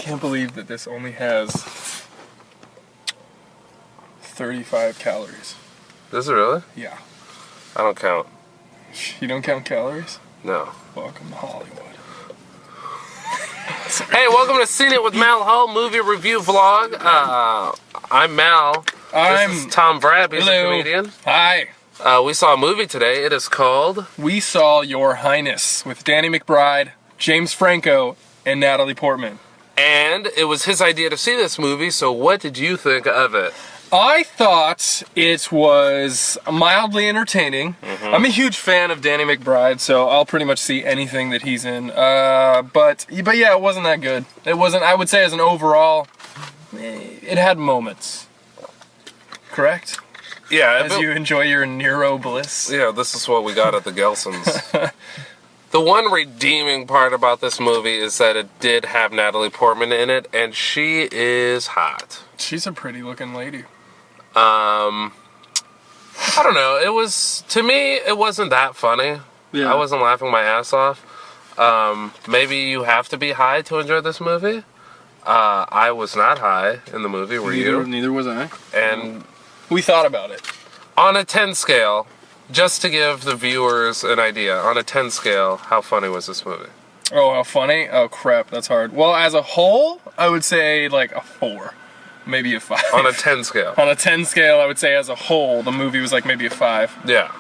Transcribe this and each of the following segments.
can't believe that this only has 35 calories. Does it really? Yeah. I don't count. You don't count calories? No. Welcome to Hollywood. Hey, welcome to Seen It with Mal Hall movie review vlog. I'm Mal. This is Tom Vrab. He's a comedian. Hi. We saw a movie today. It is called... We saw Your Highness with Danny McBride, James Franco, and Natalie Portman. And it was his idea to see this movie, so what did you think of it? I thought it was mildly entertaining. I'm a huge fan of Danny McBride, so I'll pretty much see anything that he's in. But yeah, it wasn't that good. It wasn't, I would say as an overall, it had moments. Correct? Yeah. As you enjoy your Nero bliss. Yeah, this is what we got at the Gelsons. The one redeeming part about this movie is that it did have Natalie Portman in it, and she is hot. She's a pretty looking lady. I don't know. It was, to me, it wasn't that funny. Yeah. I wasn't laughing my ass off. Maybe you have to be high to enjoy this movie. I was not high in the movie, were you? Neither was I. And we thought about it. On a 10 scale, just to give the viewers an idea, on a 10 scale, how funny was this movie? Oh, how funny? Oh, crap, that's hard. Well, as a whole, I would say like a 4. Maybe a 5. On a 10 scale. On a 10 scale, I would say as a whole, the movie was like maybe a 5. Yeah.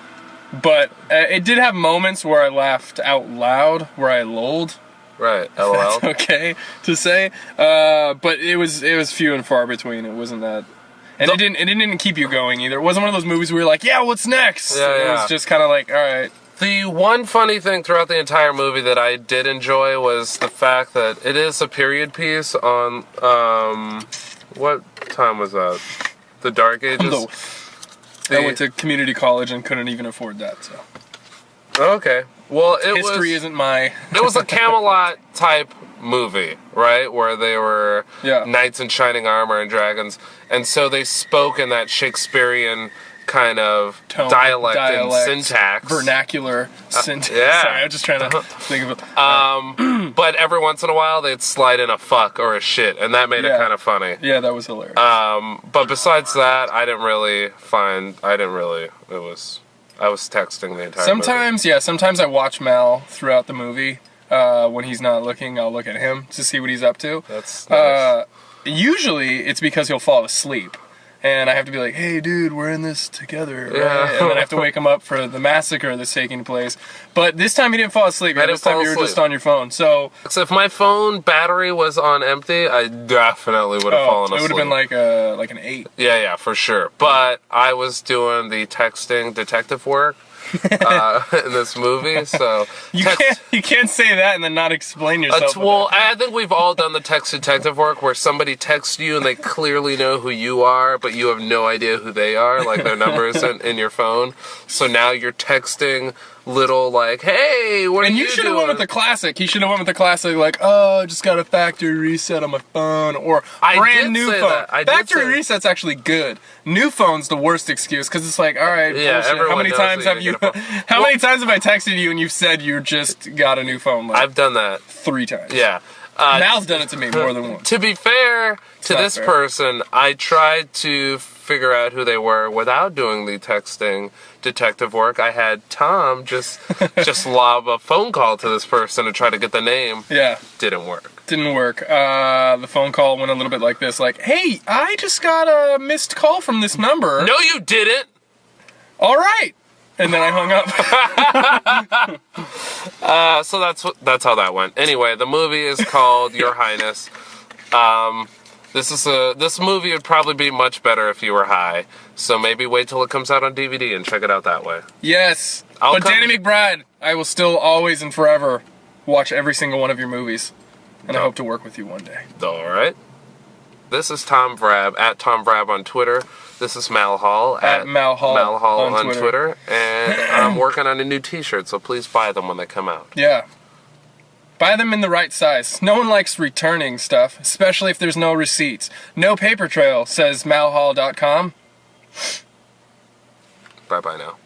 But it did have moments where I laughed out loud, where I lolled. Right, LOL. That's okay to say. But it was few and far between. It wasn't that... And it didn't keep you going either. It wasn't one of those movies where you're like, yeah, what's next? Yeah, It was just kind of like, all right. The one funny thing throughout the entire movie that I did enjoy was the fact that it is a period piece on, what time was that? The Dark Ages? I went to community college and couldn't even afford that, so. Okay. Well, History isn't my... It was a Camelot type movie, right? Where they were knights in shining armor and dragons. And so they spoke in that Shakespearean kind of dialect and syntax. Vernacular syntax. Yeah. Sorry, I was just trying to think of it. But every once in a while, they'd slide in a fuck or a shit, and that made it kind of funny. Yeah, that was hilarious. But besides that, I was texting the entire movie. Sometimes I watch Mal throughout the movie. When he's not looking, I'll look at him to see what he's up to. That's nice. Usually, it's because he'll fall asleep. And I have to be like, hey, dude, we're in this together, right? Yeah. And then I have to wake him up for the massacre that's taking place. But this time he didn't fall asleep. This time you were just on your phone. So if my phone battery was on empty, I definitely would have fallen asleep. It would have been like an 8. Yeah, for sure. But I was doing the texting detective work in this movie, so you can't say that and then not explain yourself. Well, I think we've all done the text detective work where somebody texts you and they clearly know who you are, but you have no idea who they are, like their number isn't in your phone. So now you're texting little like, hey, what are you doing? And you should have went with the classic. He should have went with the classic, like, oh, I just got a factory reset on my phone, or brand new phone. Factory reset's actually good. New phone's the worst excuse because it's like, all right, bullshit. How many times have I texted you and you've said you just got a new phone? Like, I've done that 3 times. Yeah. Mal's done it to me more than once. To be fair to this person, I tried to figure out who they were without doing the texting detective work. I had Tom just lob a phone call to this person to try to get the name. Yeah. Didn't work. The phone call went a little bit like this, like, hey, I just got a missed call from this number. No, you didn't. All right. And then I hung up. So that's how that went. Anyway, the movie is called Your Highness. This movie would probably be much better if you were high. So maybe wait till it comes out on DVD and check it out that way. Yes. But Danny McBride, I will still always and forever watch every single one of your movies. And I hope to work with you one day. All right. This is Tom Vrab, at Tom Vrab on Twitter. This is Mal Hall, at Mal Hall on Twitter. And I'm working on a new t-shirt, so please buy them when they come out. Yeah. Buy them in the right size. No one likes returning stuff, especially if there's no receipts. No paper trail, says malhall.com. Bye-bye now.